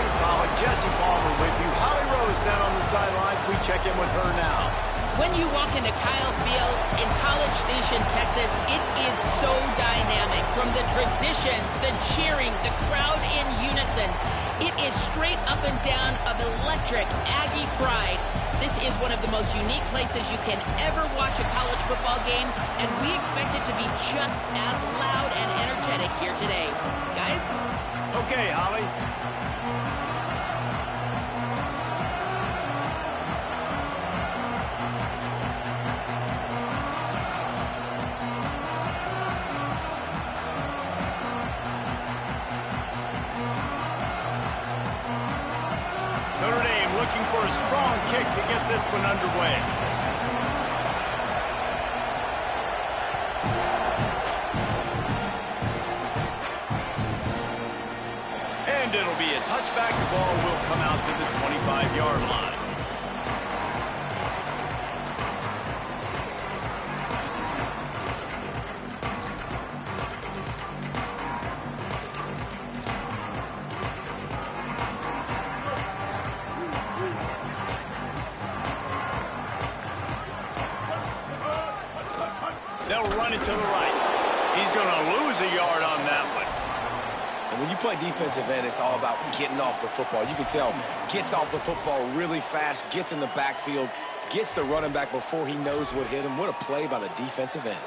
David Pollack, Jesse Palmer with you. Holly Rose down on the sidelines. We check in with her now. When you walk into Kyle Field in College Station, Texas, it is so dynamic. From the traditions, the cheering, the crowd in unison. It is straight up and down of electric Aggie pride. This is one of the most unique places you can ever watch a college football game, and we expect it to be just as loud and energetic here today. Guys? Okay, Holly. Notre Dame looking for a strong kick to get this one underway. And it'll be a touchback. The ball will come out to the 25-yard line. They'll run it to the right. He's going to lose a yard on that one. And when you play defensive end, it's all about getting off the football. You can tell, gets off the football really fast, gets in the backfield, gets the running back before he knows what hit him. What a play by the defensive end.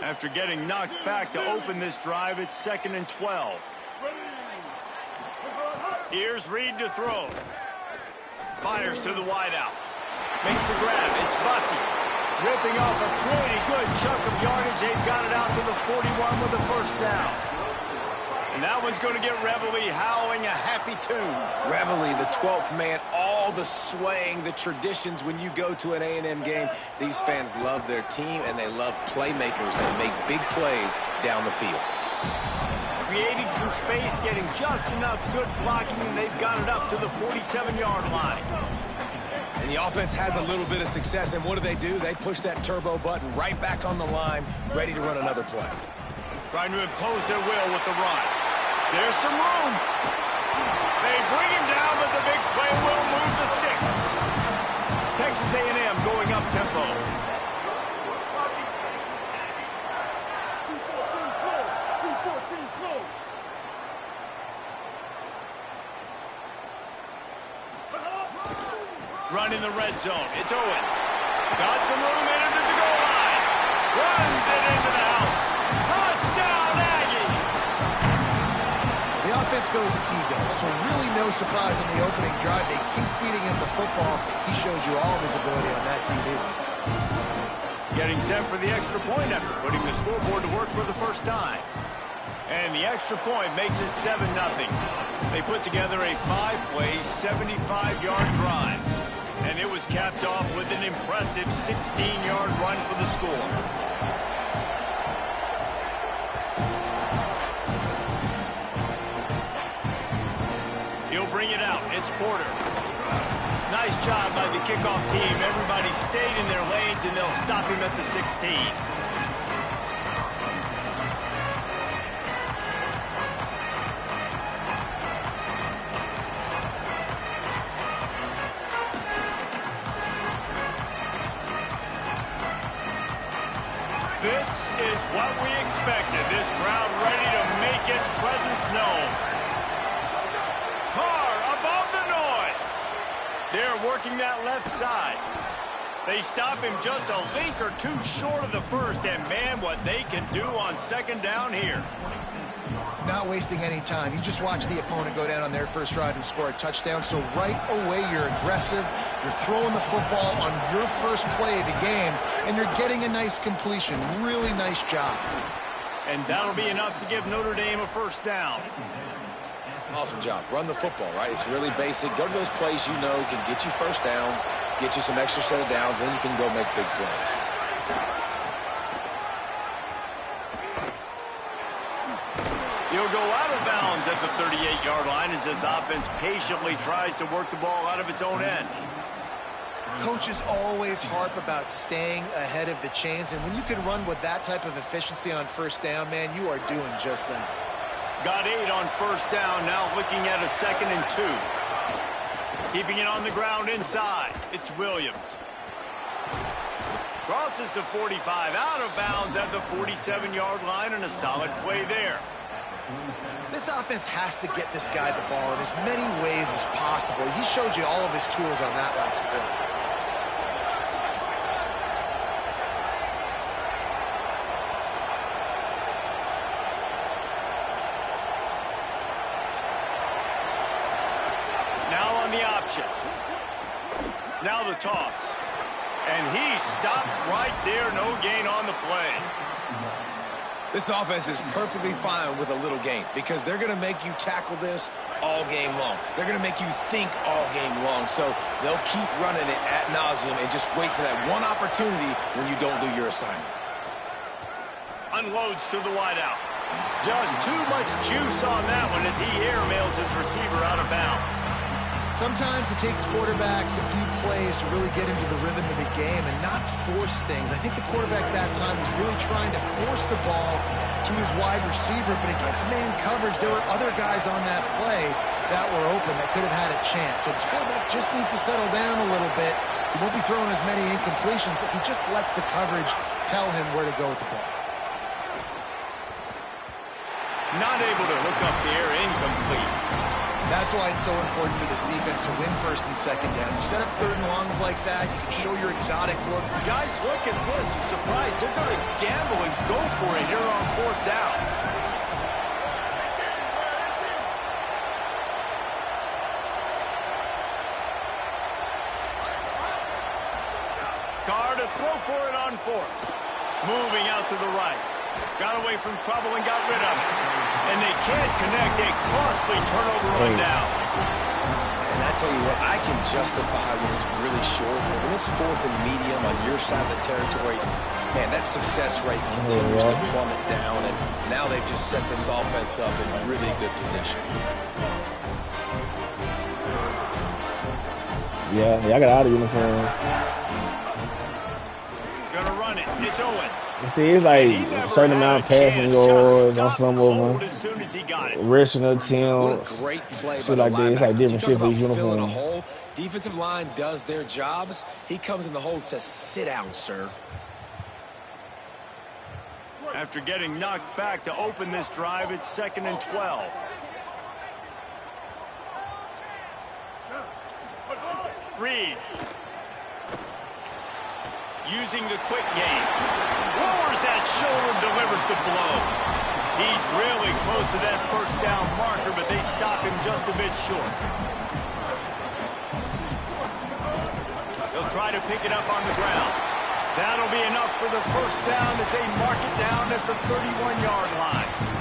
After getting knocked back to open this drive, it's 2nd and 12. Here's Reed to throw. Fires to the wideout. Makes the grab. It's Bussey. Ripping off a pretty good chunk of yardage. They've got it out to the 41 with the first down. And that one's going to get Reveille howling a happy tune. Reveille, the 12th man, all the swaying, the traditions when you go to an A&M game. These fans love their team, and they love playmakers that make big plays down the field. Creating some space, getting just enough good blocking, and they've got it up to the 47-yard line. And the offense has a little bit of success, and what do? They push that turbo button right back on the line, ready to run another play. Trying to impose their will with the run. There's some room. They bring him down, but the big play will move the sticks. Texas A&M going up tempo. Run in the red zone. It's Owens. Got some room in it at the goal line. Runs it into the house. Touchdown, Aggie! The offense goes as he does, so really no surprise on the opening drive. They keep feeding him the football. He shows you all of his ability on that TV. Getting set for the extra point after putting the scoreboard to work for the first time. And the extra point makes it 7-0. They put together a 5-play, 75-yard drive. And it was capped off with an impressive 16-yard run for the score. He'll bring it out. It's Porter. Nice job by the kickoff team. Everybody stayed in their lanes, and they'll stop him at the 16. This is what we expected. This crowd ready to make its presence known. Carr above the noise. They're working that left side. They stop him just a link or two short of the first, and man, what they can do on 2nd down here. Not wasting any time. You just watch the opponent go down on their first drive and score a touchdown. So right away, you're aggressive. You're throwing the football on your first play of the game, and you're getting a nice completion. Really nice job. And that'll be enough to give Notre Dame a first down. Awesome job. Run the football, right? It's really basic. Go to those plays you know can get you first downs, get you some extra set of downs, then you can go make big plays. He'll go out of bounds at the 38-yard line as this offense patiently tries to work the ball out of its own end. Coaches always harp about staying ahead of the chains, and when you can run with that type of efficiency on first down, man, you are doing just that. Got 8 on first down, now looking at a 2nd and 2. Keeping it on the ground inside. It's Williams. Crosses the 45, out of bounds at the 47-yard line, and a solid play there. This offense has to get this guy the ball in as many ways as possible. He showed you all of his tools on that last play. Now the toss. And he stopped right there. No gain on the play. This offense is perfectly fine with a little gain because they're going to make you tackle this all game long. They're going to make you think all game long. So they'll keep running it ad nauseum and just wait for that one opportunity when you don't do your assignment. Unloads to the wideout. Just too much juice on that one as he airmails his receiver out of bounds. Sometimes it takes quarterbacks a few plays to really get into the rhythm of the game and not force things. I think the quarterback that time was really trying to force the ball to his wide receiver, but against man coverage, there were other guys on that play that were open that could have had a chance. So this quarterback just needs to settle down a little bit. He won't be throwing as many incompletions if he just lets the coverage tell him where to go with the ball. Not able to hook up there, incomplete. That's why it's so important for this defense to win first and second down. You set up 3rd and longs like that, you can show your exotic look. Guys, look at this. You're surprised. They're going to gamble and go for it here on 4th down. Carr to throw for it on 4th. Moving out to the right. Got away from trouble and got rid of it. And they can't connect a costly turnover on downs. And I tell you what, I can justify when it's really short, but when it's 4th and medium on your side of the territory, man, that success rate continues to plummet down, and now they've just set this offense up in really good position. Yeah, I got out of uniform. Gonna run it. It's Owens. You see, it's like a certain amount of passing yards on some of them. Rushing a team. What a great play by like the this. It's like linebacker. different shit for You his talk about filling a uniform. hole. Defensive line does their jobs. He comes in the hole and says, sit down, sir. After getting knocked back to open this drive, it's 2nd and 12. Reed. Using the quick game. Lowers that shoulder, delivers the blow. He's really close to that 1st down marker, but they stop him just a bit short. They'll try to pick it up on the ground. That'll be enough for the 1st down as they mark it down at the 31-yard line.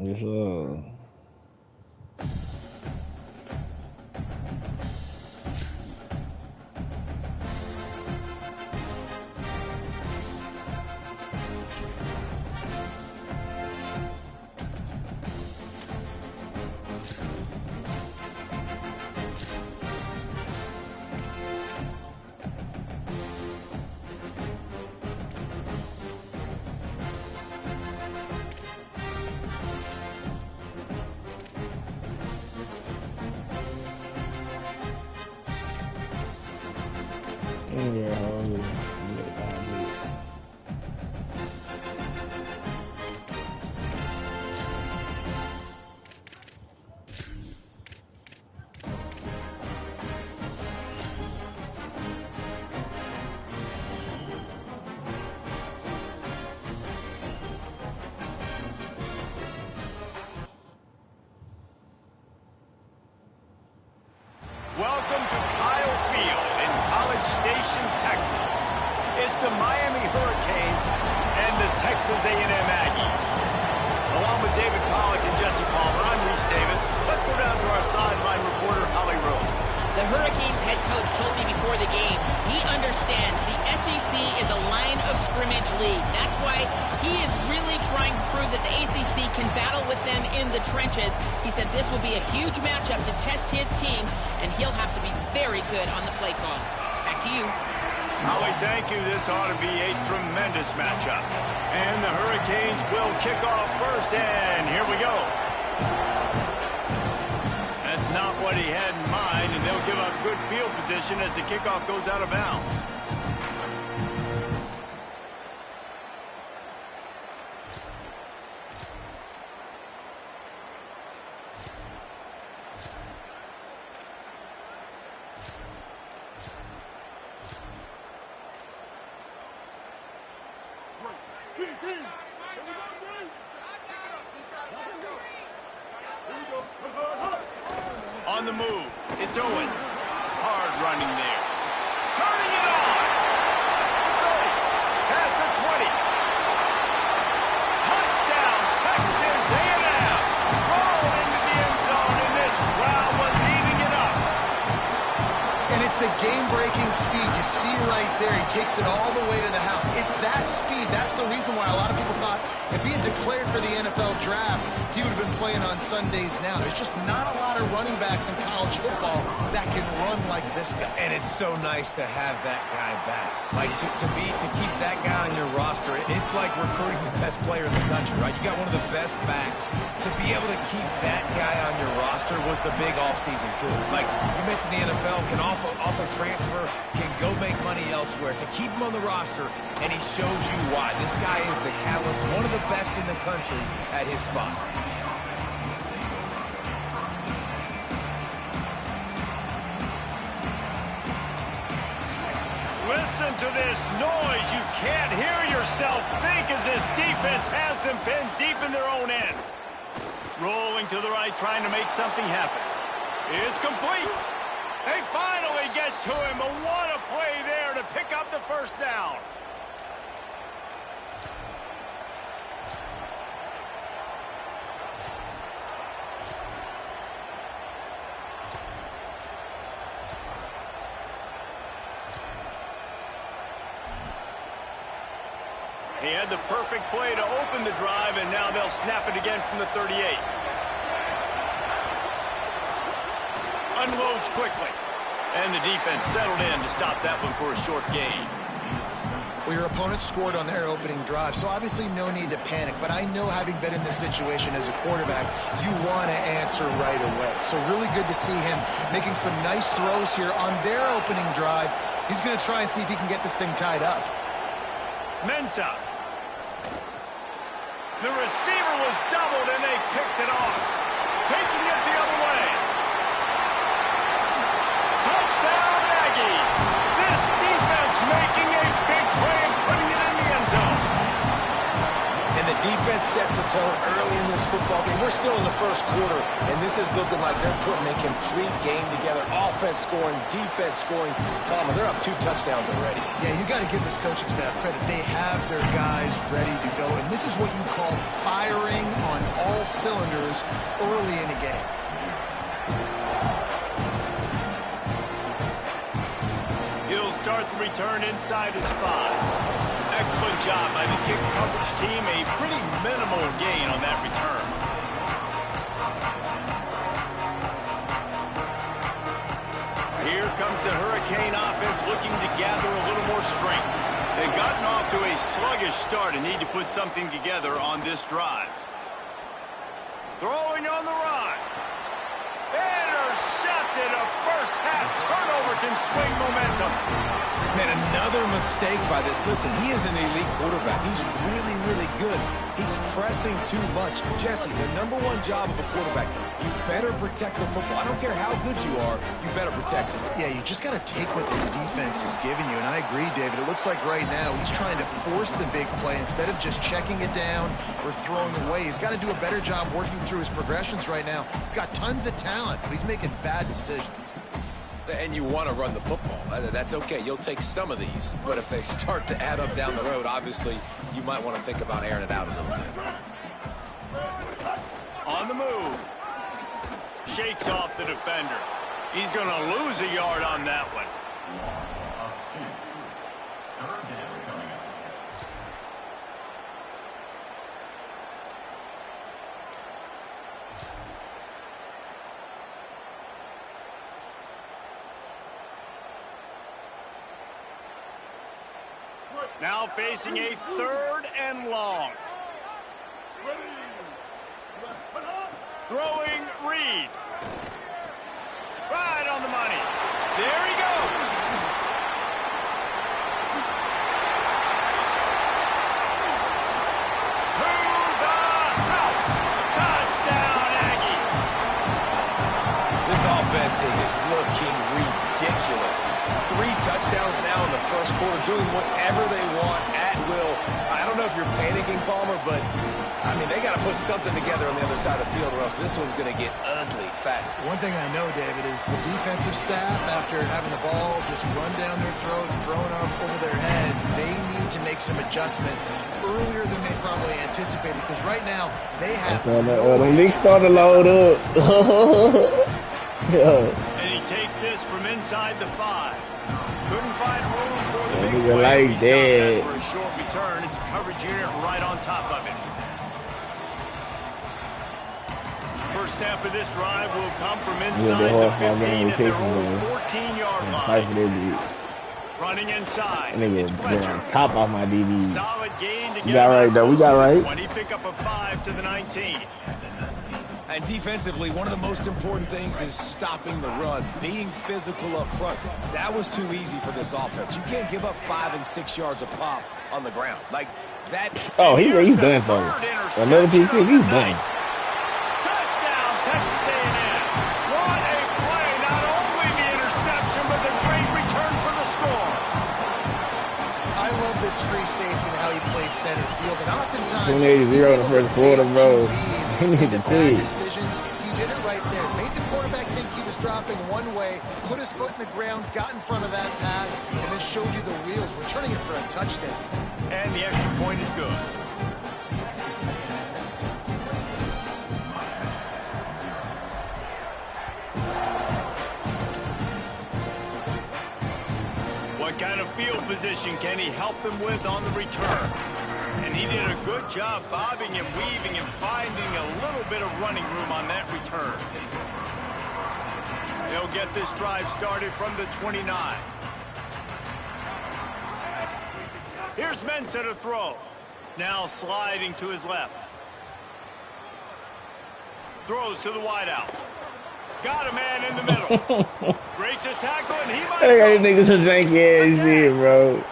Yes, sir. Welcome to Kyle Field in College Station, Texas. It's the Miami Hurricanes and the Texas A&M Aggies. Along with David Pollack and Jesse Palmer, I'm Reese Davis. Let's go down to our sideline reporter, Holly Rowe. The Hurricanes head coach told me before the game he understands the SEC is a line of scrimmage in the trenches. He said this will be a huge matchup to test his team, and he'll have to be very good on the play calls. Back to you. Howie, thank you. This ought to be a tremendous matchup. And the Hurricanes will kick off first, and here we go. That's not what he had in mind, and they'll give up good field position as the kickoff goes out of bounds. On the move, it's Owens. Hard running there. Turning it on. The 30. Past the 20. Touchdown, Texas A&M. Roll into the end zone, and this crowd was eating it up. And it's the game-breaking speed. You see right there, he takes it all the way to the house. It's that speed. That's the reason why a lot of people thought if he had declared for the NFL draft, he would have been playing on Sundays now. There's just not a lot of running backs in college football that can run like this guy. And it's so nice to have that guy back. Like, to keep that guy on your roster, it's like recruiting the best player in the country, right? You got one of the best backs. To be able to keep that guy on your roster was the big offseason coup. Like, you mentioned the NFL can also transfer, can go make money elsewhere. To keep him on the roster, and he shows you why. This guy is the catalyst, one of the best in the country at his spot. Listen to this noise. You can't hear yourself think as this defense has them pinned deep in their own end. Rolling to the right, trying to make something happen. It's complete. They finally get to him, but what a play there to pick up the first down. He had the perfect play to open the drive, and now they'll snap it again from the 38. Unloads quickly. And the defense settled in to stop that one for a short gain. Well, your opponent scored on their opening drive, so obviously no need to panic. But I know, having been in this situation as a quarterback, you want to answer right away. So really good to see him making some nice throws here on their opening drive. He's going to try and see if he can get this thing tied up. Mensah. The receiver was doubled, and they picked it off. Taking it the other way. Touchdown, Aggies. This defense making a big play and putting it in the end zone. And the defense sets the tone early in this football game. We're still in the first quarter, and this is looking like they're putting a complete game together. Offense scoring, defense scoring. Palmer, they're up 2 touchdowns already. Yeah, you got to give this coaching staff credit. They have their guys ready to go, and this is what you call firing on all cylinders early in a game. He'll start the return inside his 5. Excellent job by the kick coverage team. A pretty minimal gain on that return. Here comes the Hurricane offense looking to gather a little more strength. They've gotten off to a sluggish start and need to put something together on this drive. Throwing on the run. Intercepted. A first half turnover can swing momentum. Man, another mistake by this. Listen, he is an elite quarterback. He's really, really good. He's pressing too much. Jesse, the #1 job of a quarterback, you better protect the football. I don't care how good you are, you better protect it. Yeah, you just got to take what the defense is giving you. And I agree, David. It looks like right now he's trying to force the big play instead of just checking it down or throwing away. He's got to do a better job working through his progressions right now. He's got tons of talent, but he's making bad decisions. And you want to run the football. That's okay. You'll take some of these. But if they start to add up down the road, obviously, you might want to think about airing it out a little bit. On the move. Shakes off the defender. He's going to lose a yard on that one. Now facing a 3rd and long. Throwing Reed. Right on the money. There he goes. To the house. Touchdown, Aggie. This offense is just looking ridiculous. 3 touchdowns now in the first quarter, doing whatever they want at will. I don't know if you're panicking, Palmer, but, I mean, they got to put something together on the other side of the field or else this one's going to get ugly fast. One thing I know, David, is the defensive staff, after having the ball just run down their throat and thrown up over their heads, they need to make some adjustments earlier than they probably anticipated, because right now they have when they start to load up. And he takes this from inside the 5. Couldn't find room for the big play. Like that. For a short return. It's coverage unit right on top of it. First snap of this drive will come from inside the 15 at their own 14-yard line. Running inside. Nigga, on top of my DB. Solid gain to get we got right though. We got right. 20, pick up a 5 to the 19. And defensively, one of the most important things is stopping the run, being physical up front. That was too easy for this offense. You can't give up 5 and 6 yards a pop on the ground. Like that. Oh, he's done for me. Another piece, he's done. Touchdown, Texas A&M. What a play. Not only the interception, but the great return for the score. I love this free safety and how he plays center field. And oftentimes, 280 in the first quarter, bro. He needs to quit. Decisions. He did it right there. Made the quarterback think he was dropping one way, put his foot in the ground, got in front of that pass, and then showed you the wheels, returning it for a touchdown. And the extra point is good. What kind of field position can he help them with on the return? And he did a good job bobbing and weaving and finding a little bit of running room on that return. They'll get this drive started from the 29. Here's Mensah to throw. Now sliding to his left. Throws to the wideout. Got a man in the middle. Breaks a tackle, and he might I got these niggas to drink ass shit, bro.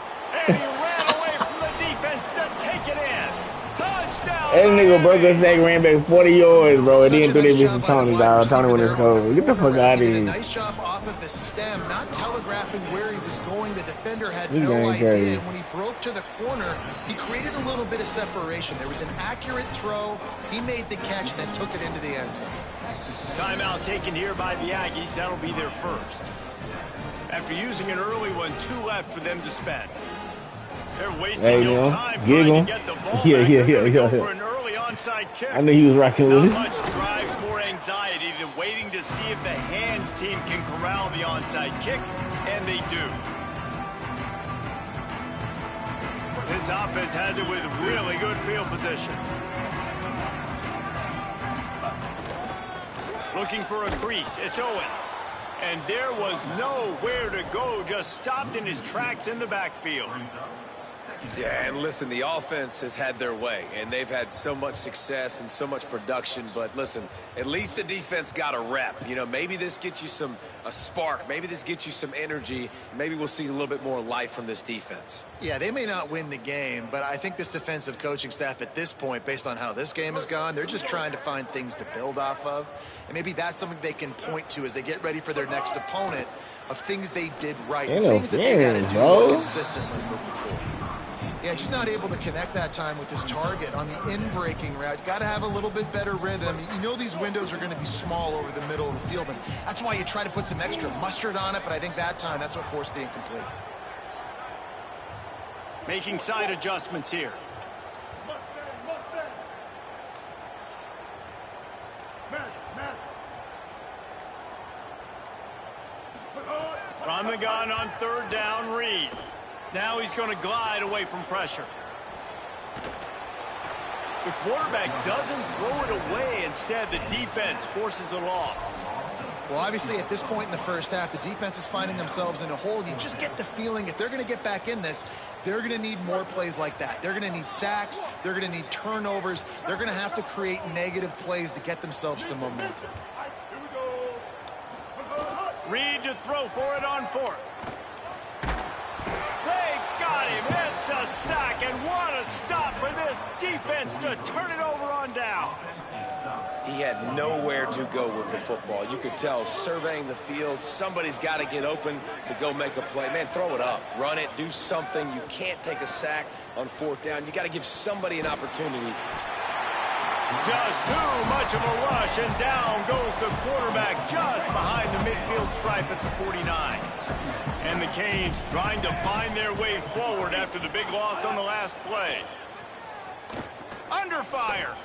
And he ran away from the defense to take it in. Touchdown! That nigga broke us back, ran back 40 yards, bro. It didn't do that bitch to Tony, dog. Tony went his cover. Get the fuck out of here. Nice job off of the stem, not telegraphing where he was going. The defender had no idea. And when he broke to the corner, he created a little bit of separation. There was an accurate throw. He made the catch, then took it into the end zone. Timeout taken here by the Aggies. That'll be their first. After using an early one, 2 left for them to spend. They're wasting no time trying to get the ball back. Go for an early onside kick. I knew he was rocking with it. Not much drives more anxiety than waiting to see if the hands team can corral the onside kick, and they do. This offense has it with really good field position. Looking for a crease. It's Owens. And there was nowhere to go. Just stopped in his tracks in the backfield. Yeah, and listen, the offense has had their way, and they've had so much success and so much production. But listen, at least the defense got a rep. You know, maybe this gets you a spark. Maybe this gets you some energy. Maybe we'll see a little bit more life from this defense. Yeah, they may not win the game, but I think this defensive coaching staff at this point, based on how this game has gone, they're just trying to find things to build off of. And maybe that's something they can point to as they get ready for their next opponent, of things they did right, things that they got to do more consistently moving forward. Yeah, he's not able to connect that time with his target on the in-breaking route. Got to have a little bit better rhythm. You know these windows are going to be small over the middle of the field, and that's why you try to put some extra mustard on it, but I think that time, that's what forced the incomplete. Making side adjustments here. From the gun on 3rd down, Reed. Now he's going to glide away from pressure. The quarterback doesn't throw it away. Instead, the defense forces a loss. Well, obviously, at this point in the first half, the defense is finding themselves in a hole. You just get the feeling if they're going to get back in this, they're going to need more plays like that. They're going to need sacks. They're going to need turnovers. They're going to have to create negative plays to get themselves some momentum. Reed to throw for it on fourth. They got him. It's a sack, and what a stop for this defense to turn it over on downs. He had nowhere to go with the football. You could tell, surveying the field, somebody's got to get open to go make a play. Man, throw it up, run it, do something. You can't take a sack on fourth down. You got to give somebody an opportunity. Just too much of a rush, and down goes the quarterback just behind the midfield stripe at the 49. And the Canes trying to find their way forward after the big loss on the last play. Under fire.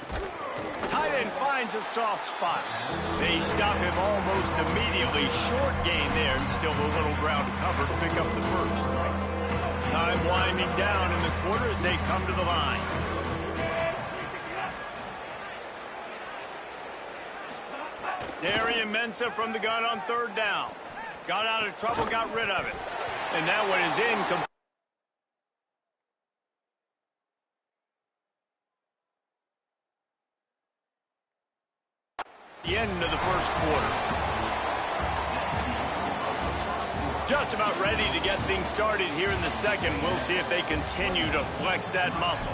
Tight end finds a soft spot. They stop him almost immediately. Short gain there, and still a little ground to cover to pick up the first. Time winding down in the quarter as they come to the line. Darian Mensah from the gun on third down. Got out of trouble, got rid of it. And that one is incomplete. The end of the first quarter. Just about ready to get things started here in the second. We'll see if they continue to flex that muscle.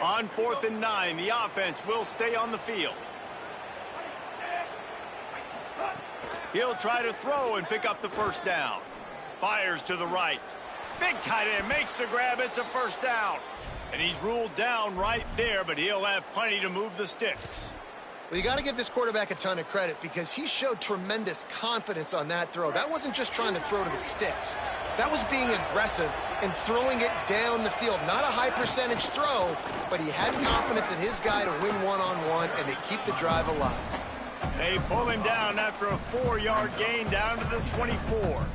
On 4th and 9, the offense will stay on the field. He'll try to throw and pick up the first down. Fires to the right. Big tight end makes the grab. It's a first down. And he's ruled down right there, but he'll have plenty to move the sticks. Well, you got to give this quarterback a ton of credit because he showed tremendous confidence on that throw. That wasn't just trying to throw to the sticks. That was being aggressive and throwing it down the field. Not a high percentage throw, but he had confidence in his guy to win one-on-one and to keep the drive alive. They pull him down after a 4-yard gain down to the 24.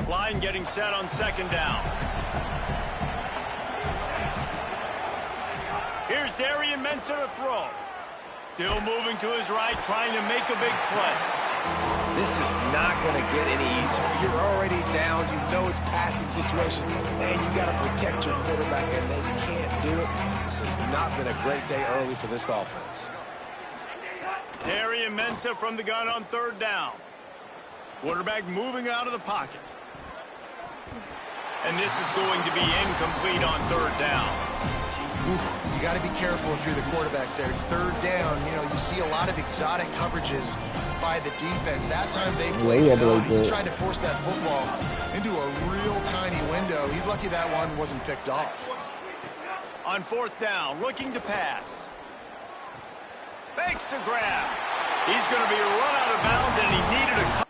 Line getting set on second down. Here's Darian Mensah to throw. Still moving to his right, trying to make a big play. This is not going to get any easier. You're already down. You know it's passing situation. And you got to protect your quarterback, and they can't do it. This has not been a great day early for this offense. Darian Mensah from the gun on third down. Quarterback moving out of the pocket. And this is going to be incomplete on third down. Oof, you got to be careful if you're the quarterback there. Third down, you know, you see a lot of exotic coverages by the defense. That time they played zone. He tried to force that football into a real tiny window. He's lucky that one wasn't picked off. On fourth down, looking to pass. Fakes to grab. He's going to be run out of bounds, and he needed a